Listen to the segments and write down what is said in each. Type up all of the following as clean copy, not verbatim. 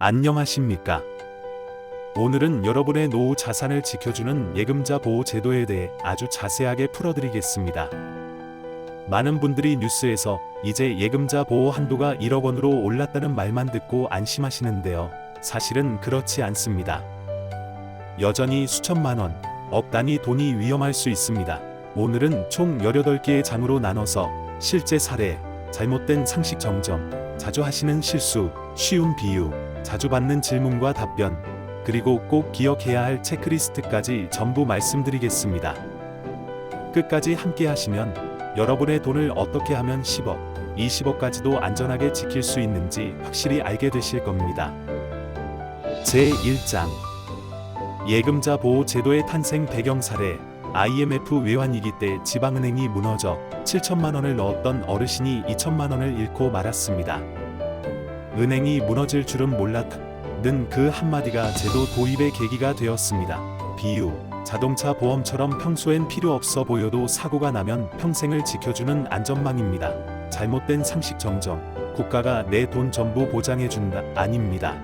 안녕하십니까? 오늘은 여러분의 노후 자산을 지켜주는 예금자 보호 제도에 대해 아주 자세하게 풀어드리겠습니다. 많은 분들이 뉴스에서 이제 예금자 보호 한도가 1억 원으로 올랐다는 말만 듣고 안심하시는데요. 사실은 그렇지 않습니다. 여전히 수천만 원, 억 단위 돈이 위험할 수 있습니다. 오늘은 총 18개의 장으로 나눠서 실제 사례, 잘못된 상식 정정, 자주 하시는 실수, 쉬운 비유, 자주 받는 질문과 답변, 그리고 꼭 기억해야 할 체크리스트까지 전부 말씀드리겠습니다. 끝까지 함께 하시면 여러분의 돈을 어떻게 하면 10억, 20억까지도 안전하게 지킬 수 있는지 확실히 알게 되실 겁니다. 제1장 예금자 보호 제도의 탄생 배경 사례. IMF 외환위기 때 지방은행이 무너져 7천만 원을 넣었던 어르신이 2천만 원을 잃고 말았습니다. 은행이 무너질 줄은 몰랐다는 그 한마디가 제도 도입의 계기가 되었습니다. 비유, 자동차 보험처럼 평소엔 필요 없어 보여도 사고가 나면 평생을 지켜주는 안전망입니다. 잘못된 상식 정정, 국가가 내 돈 전부 보장해준다, 아닙니다.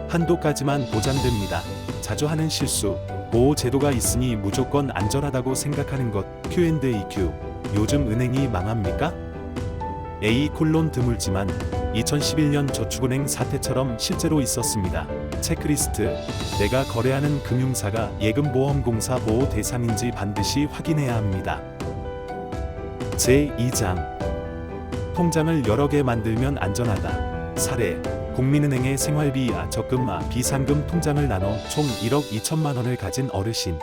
한도까지만 보장됩니다. 자주 하는 실수, 보호 제도가 있으니 무조건 안전하다고 생각하는 것. Q&AQ. 요즘 은행이 망합니까? A: 드물지만 2011년 저축은행 사태처럼 실제로 있었습니다. 체크리스트. 내가 거래하는 금융사가 예금보험공사 보호 대상인지 반드시 확인해야 합니다. 제2장 통장을 여러 개 만들면 안전하다. 사례. 국민은행의 생활비, 적금마, 비상금 통장을 나눠 총 1억 2천만 원을 가진 어르신.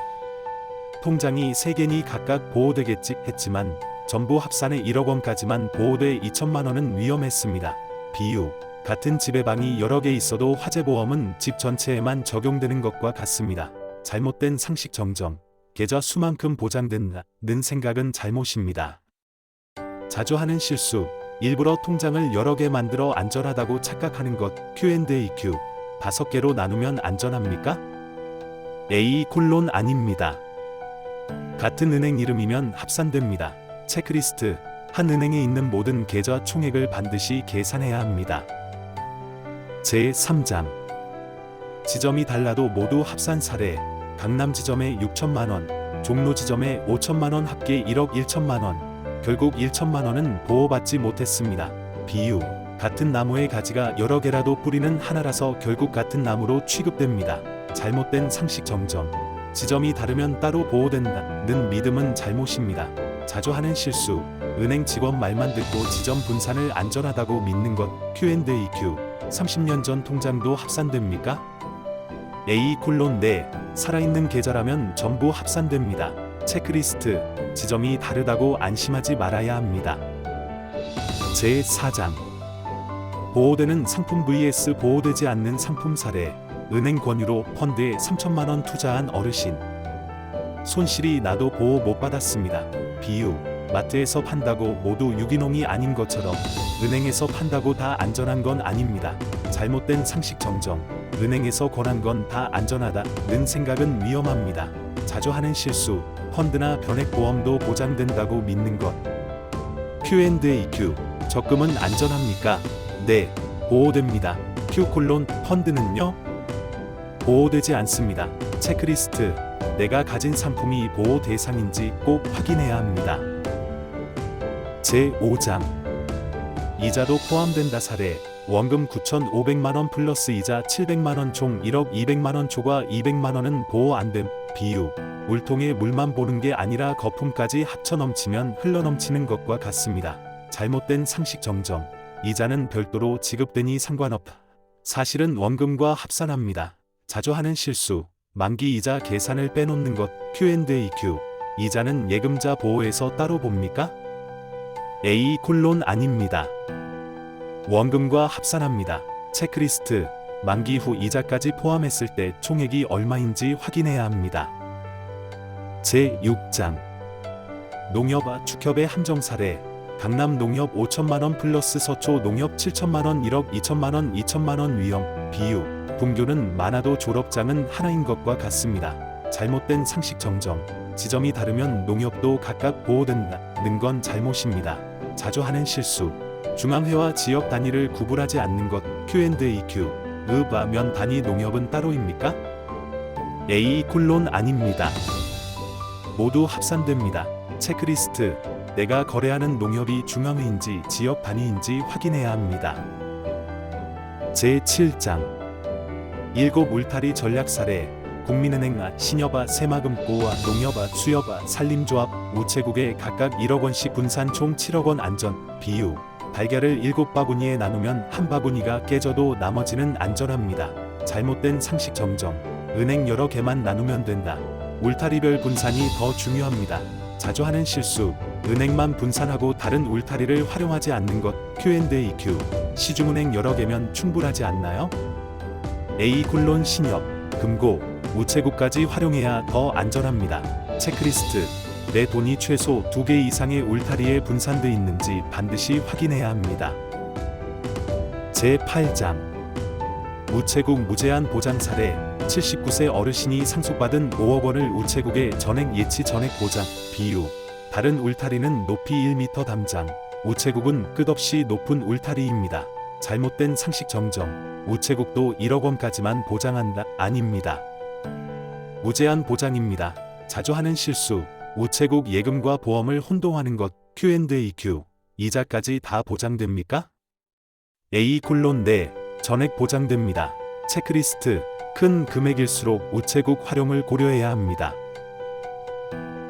통장이 3개니 각각 보호되겠지 했지만 전부 합산해 1억 원까지만 보호돼 2천만 원은 위험했습니다. 비유, 같은 집에 방이 여러 개 있어도 화재보험은 집 전체에만 적용되는 것과 같습니다. 잘못된 상식 정정, 계좌 수만큼 보장된다는 생각은 잘못입니다. 자주 하는 실수, 일부러 통장을 여러 개 만들어 안전하다고 착각하는 것. Q&AQ. 5개로 나누면 안전합니까? A: 아닙니다. 같은 은행 이름이면 합산됩니다. 체크리스트. 한 은행에 있는 모든 계좌 총액을 반드시 계산해야 합니다. 제3장 지점이 달라도 모두 합산 사례. 강남 지점에 6천만 원, 종로 지점에 5천만 원, 합계 1억 1천만 원. 결국 1천만 원은 보호받지 못했습니다. 비유, 같은 나무의 가지가 여러 개라도 뿌리는 하나라서 결국 같은 나무로 취급됩니다. 잘못된 상식 정정, 지점이 다르면 따로 보호된다는 믿음은 잘못입니다. 자주 하는 실수, 은행 직원 말만 듣고 지점 분산을 안전하다고 믿는 것. Q&AQ. 30년 전 통장도 합산됩니까? A: 네, 살아있는 계좌라면 전부 합산됩니다. 체크리스트. 지점이 다르다고 안심하지 말아야 합니다. 제4장 보호되는 상품 vs 보호되지 않는 상품 사례. 은행 권유로 펀드에 3천만 원 투자한 어르신. 손실이 나도 보호 못 받았습니다. 비유, 마트에서 판다고 모두 유기농이 아닌 것처럼 은행에서 판다고 다 안전한 건 아닙니다. 잘못된 상식 정정, 은행에서 권한 건 다 안전하다는 생각은 위험합니다. 자주 하는 실수, 펀드나 변액보험도 보장된다고 믿는 것. Q&AQ. 적금은 안전합니까? 네, 보호됩니다. Q: 펀드는요? 보호되지 않습니다. 체크리스트. 내가 가진 상품이 보호 대상인지 꼭 확인해야 합니다. 제5장 이자도 포함된다 사례. 원금 9,500만 원 플러스 이자 700만 원 총 1억 200만 원 초과 200만 원은 보호 안 됨. 비유, 물통에 물만 보는 게 아니라 거품까지 합쳐 넘치면 흘러 넘치는 것과 같습니다. 잘못된 상식 정정, 이자는 별도로 지급되니 상관없다. 사실은 원금과 합산합니다. 자주 하는 실수, 만기 이자 계산을 빼놓는 것. Q&AQ. 이자는 예금자 보호에서 따로 봅니까? A: 아닙니다. 원금과 합산합니다. 체크리스트. 만기 후 이자까지 포함했을 때 총액이 얼마인지 확인해야 합니다. 제6장 농협 축협의 함정 사례. 강남 농협 5천만 원 플러스 서초 농협 7천만 원, 1억 2천만 원, 2천만 원 위험. 비유, 분교는 많아도 졸업장은 하나인 것과 같습니다. 잘못된 상식 정정, 지점이 다르면 농협도 각각 보호된다는 건 잘못입니다. 자주 하는 실수, 중앙회와 지역 단위를 구분하지 않는 것. Q&AQ. 면 단위 농협은 따로입니까? A 콜론 아닙니다. 모두 합산됩니다. 체크리스트. 내가 거래하는 농협이 중앙회인지 지역 단위인지 확인해야 합니다. 제7장 7 울타리 전략 사례. 국민은행 신협 새마금고 농협 수협 산림조합 우체국에 각각 1억 원씩 분산 총 7억 원 안전 비유. 달걀을 7바구니에 나누면 한 바구니가 깨져도 나머지는 안전합니다. 잘못된 상식 정정. 은행 여러 개만 나누면 된다. 울타리별 분산이 더 중요합니다. 자주 하는 실수. 은행만 분산하고 다른 울타리를 활용하지 않는 것. Q&AQ. 시중은행 여러 개면 충분하지 않나요? A 콜론 신협, 금고, 우체국까지 활용해야 더 안전합니다. 체크리스트. 내 돈이 최소 2개 이상의 울타리에 분산돼 있는지 반드시 확인해야 합니다. 제8장 우체국 무제한 보장 사례. 79세 어르신이 상속받은 5억 원을 우체국에 전액 예치 전액 보장 비유. 다른 울타리는 높이 1m 담장, 우체국은 끝없이 높은 울타리입니다. 잘못된 상식 정정. 우체국도 1억 원까지만 보장한다 아닙니다. 무제한 보장입니다. 자주 하는 실수. 우체국 예금과 보험을 혼동하는 것. Q&AQ. 이자까지 다 보장됩니까? A 콜론 네, 전액 보장됩니다. 체크리스트. 큰 금액일수록 우체국 활용을 고려해야 합니다.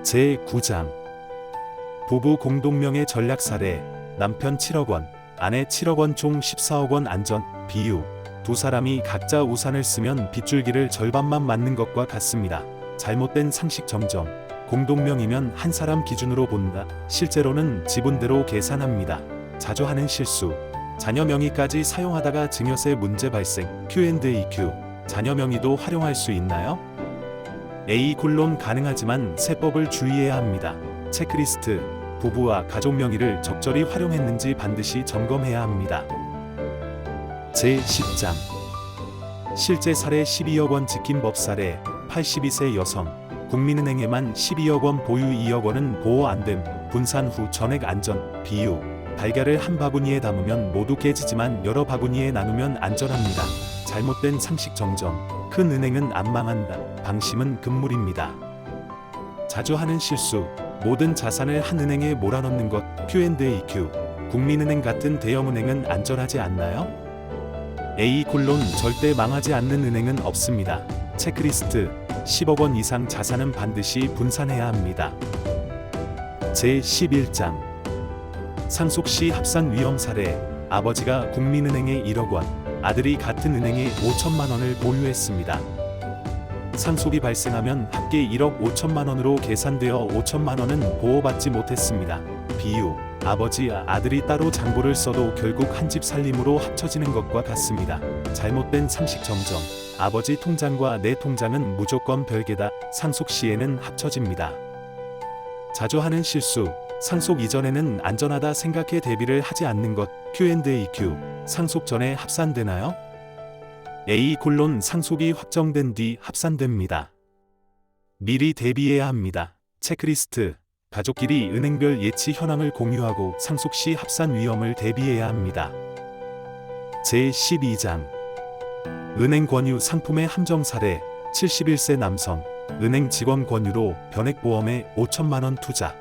제9장 부부 공동명의 전략 사례. 남편 7억 원, 아내 7억 원 총 14억 원 안전 비유. 두 사람이 각자 우산을 쓰면 빗줄기를 절반만 맞는 것과 같습니다. 잘못된 상식 정정. 공동명이면 한 사람 기준으로 본다. 실제로는 지분대로 계산합니다. 자주 하는 실수. 자녀 명의까지 사용하다가 증여세 문제 발생. Q&AQ. 자녀 명의도 활용할 수 있나요? A 콜론 가능하지만 세법을 주의해야 합니다. 체크리스트. 부부와 가족 명의를 적절히 활용했는지 반드시 점검해야 합니다. 제10장 실제 사례. 12억 원 지킨 법 사례. 82세 여성. 국민은행에만 12억 원 보유 2억 원은 보호 안됨. 분산 후 전액 안전 비유. 달걀을 한 바구니에 담으면 모두 깨지지만 여러 바구니에 나누면 안전합니다. 잘못된 상식 정정. 큰 은행은 안 망한다. 방심은 금물입니다. 자주 하는 실수. 모든 자산을 한 은행에 몰아넣는 것. Q&AQ. 국민은행 같은 대형은행은 안전하지 않나요? A 콜론 절대 망하지 않는 은행은 없습니다. 체크리스트. 10억 원 이상 자산은 반드시 분산해야 합니다. 제11장 상속시 합산 위험 사례. 아버지가 국민은행에 1억 원, 아들이 같은 은행에 5천만 원을 보유했습니다. 상속이 발생하면 합계 1억 5천만 원으로 계산되어 5천만 원은 보호받지 못했습니다. 비유. 아버지, 아들이 따로 장부를 써도 결국 한 집 살림으로 합쳐지는 것과 같습니다. 잘못된 상식 정정. 아버지 통장과 내 통장은 무조건 별개다. 상속 시에는 합쳐집니다. 자주 하는 실수. 상속 이전에는 안전하다 생각해 대비를 하지 않는 것. Q&AQ. 상속 전에 합산되나요? A 콜론 상속이 확정된 뒤 합산됩니다. 미리 대비해야 합니다. 체크리스트. 가족끼리 은행별 예치 현황을 공유하고 상속 시 합산 위험을 대비해야 합니다. 제12장 은행 권유 상품의 함정 사례. 71세 남성. 은행 직원 권유로 변액보험에 5천만 원 투자.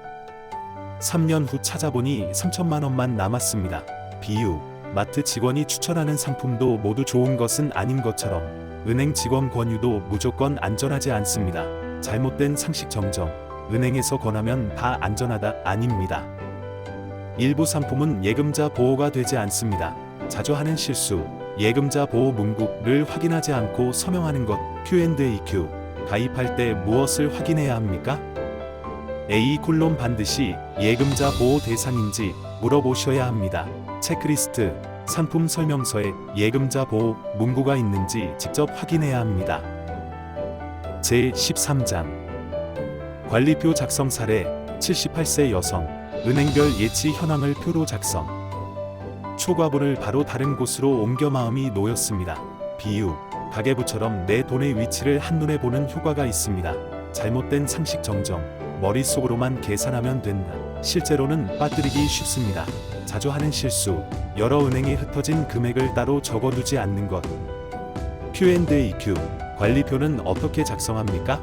3년 후 찾아보니 3천만 원만 남았습니다. 비유. 마트 직원이 추천하는 상품도 모두 좋은 것은 아닌 것처럼 은행 직원 권유도 무조건 안전하지 않습니다. 잘못된 상식 정정. 은행에서 권하면 다 안전하다 아닙니다. 일부 상품은 예금자 보호가 되지 않습니다. 자주 하는 실수. 예금자 보호 문구를 확인하지 않고 서명하는 것. Q&AQ. 가입할 때 무엇을 확인해야 합니까? A 콜론 반드시 예금자 보호 대상인지 물어보셔야 합니다. 체크리스트. 상품 설명서에 예금자 보호 문구가 있는지 직접 확인해야 합니다. 제13장 관리표 작성 사례. 78세 여성. 은행별 예치 현황을 표로 작성. 초과분을 바로 다른 곳으로 옮겨 마음이 놓였습니다. 비유. 가계부처럼 내 돈의 위치를 한눈에 보는 효과가 있습니다. 잘못된 상식 정정. 머릿속으로만 계산하면 된다. 실제로는 빠뜨리기 쉽습니다. 자주 하는 실수. 여러 은행에 흩어진 금액을 따로 적어두지 않는 것. Q&AQ 관리표는 어떻게 작성합니까?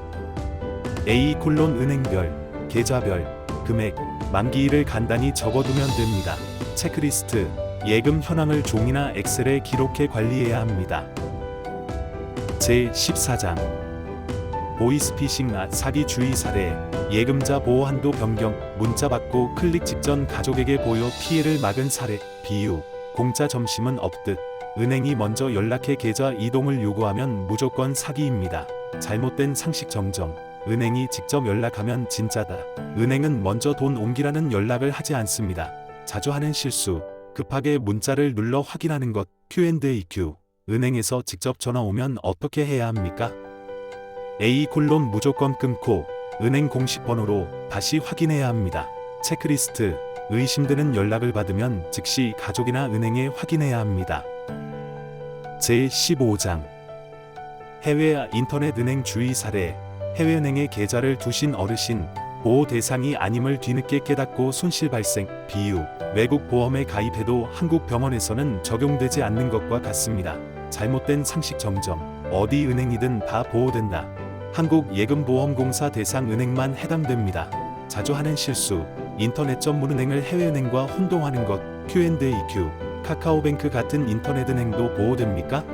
A: 은행별, 계좌별, 금액, 만기일을 간단히 적어두면 됩니다. 체크리스트, 예금 현황을 종이나 엑셀에 기록해 관리해야 합니다. 제14장 보이스피싱 사기 주의 사례, 예금자 보호 한도 변경, 문자 받고 클릭 직전 가족에게 보여 피해를 막은 사례. 비유, 공짜 점심은 없듯 은행이 먼저 연락해 계좌 이동을 요구하면 무조건 사기입니다. 잘못된 상식 정정, 은행이 직접 연락하면 진짜다. 은행은 먼저 돈 옮기라는 연락을 하지 않습니다. 자주 하는 실수, 급하게 문자를 눌러 확인하는 것. Q&AQ 은행에서 직접 전화 오면 어떻게 해야 합니까? A: 무조건 끊고 은행 공식 번호로 다시 확인해야 합니다. 체크리스트, 의심되는 연락을 받으면 즉시 가족이나 은행에 확인해야 합니다. 제15장 해외 인터넷 은행 주의 사례, 해외은행에 계좌를 두신 어르신, 보호 대상이 아님을 뒤늦게 깨닫고 손실 발생. 비유, 외국 보험에 가입해도 한국 병원에서는 적용되지 않는 것과 같습니다. 잘못된 상식 정정, 어디 은행이든 다 보호된다. 한국예금보험공사 대상 은행만 해당됩니다. 자주 하는 실수, 인터넷 전문은행을 해외은행과 혼동하는 것. Q&AQ 카카오뱅크 같은 인터넷은행도 보호됩니까?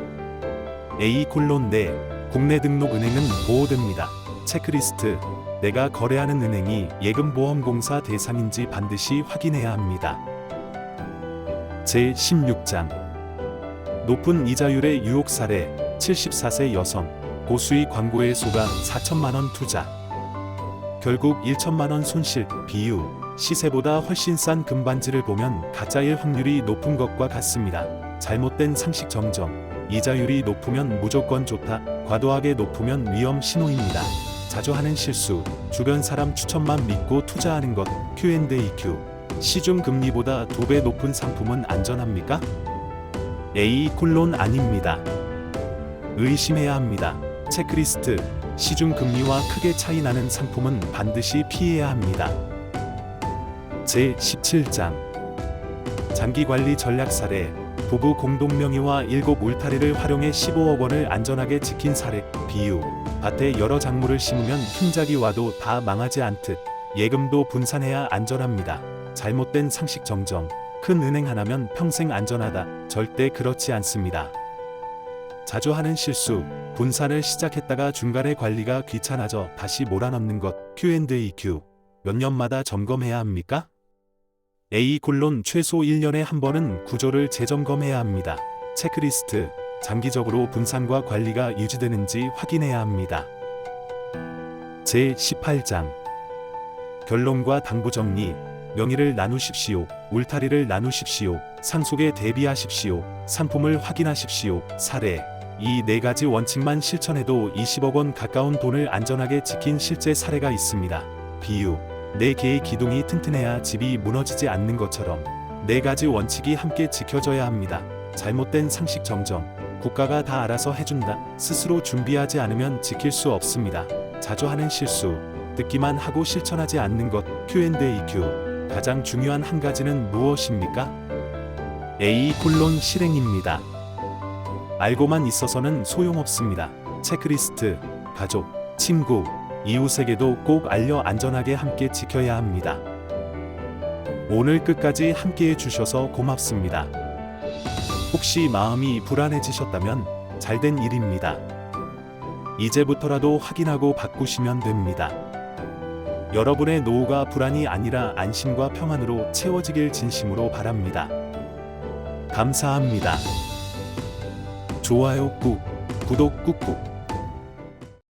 A: 네, 국내 등록 은행은 보호됩니다. 체크리스트, 내가 거래하는 은행이 예금보험공사 대상인지 반드시 확인해야 합니다. 제16장 높은 이자율의 유혹 사례, 74세 여성, 고수익 광고에 속아 4천만원 투자. 결국 1천만원 손실. 비유, 시세보다 훨씬 싼 금반지를 보면 가짜일 확률이 높은 것과 같습니다. 잘못된 상식 정정, 이자율이 높으면 무조건 좋다, 과도하게 높으면 위험 신호입니다. 자주 하는 실수, 주변 사람 추천만 믿고 투자하는 것. Q&AQ 시중 금리보다 2배 높은 상품은 안전합니까? A: 아닙니다. 의심해야 합니다. 체크리스트, 시중 금리와 크게 차이 나는 상품은 반드시 피해야 합니다. 제17장 장기관리 전략 사례, 부부 공동명의와 7 울타리를 활용해 15억 원을 안전하게 지킨 사례. 비유, 밭에 여러 작물을 심으면 흰작이 와도 다 망하지 않듯 예금도 분산해야 안전합니다. 잘못된 상식 정정, 큰 은행 하나면 평생 안전하다. 절대 그렇지 않습니다. 자주 하는 실수, 분산을 시작했다가 중간에 관리가 귀찮아져 다시 몰아넣는 것. Q&AQ 몇 년마다 점검해야 합니까? A: 최소 1년에 한 번은 구조를 재점검해야 합니다. 체크리스트, 장기적으로 분산과 관리가 유지되는지 확인해야 합니다. 제18장 결론과 당부 정리, 명의를 나누십시오. 울타리를 나누십시오. 상속에 대비하십시오. 상품을 확인하십시오. 사례, 이 4가지 원칙만 실천해도 20억 원 가까운 돈을 안전하게 지킨 실제 사례가 있습니다. 비유, 내 개의 기둥이 튼튼해야 집이 무너지지 않는 것처럼 4가지 원칙이 함께 지켜져야 합니다. 잘못된 상식 정정, 국가가 다 알아서 해준다. 스스로 준비하지 않으면 지킬 수 없습니다. 자주 하는 실수, 듣기만 하고 실천하지 않는 것. Q&AQ 가장 중요한 한 가지는 무엇입니까? A: 실행입니다. 알고만 있어서는 소용없습니다. 체크리스트, 가족, 친구, 이웃에게도 꼭 알려 안전하게 함께 지켜야 합니다. 오늘 끝까지 함께해 주셔서 고맙습니다. 혹시 마음이 불안해지셨다면 잘된 일입니다. 이제부터라도 확인하고 바꾸시면 됩니다. 여러분의 노후가 불안이 아니라 안심과 평안으로 채워지길 진심으로 바랍니다. 감사합니다. 좋아요 꾹, 구독 꾹꾹.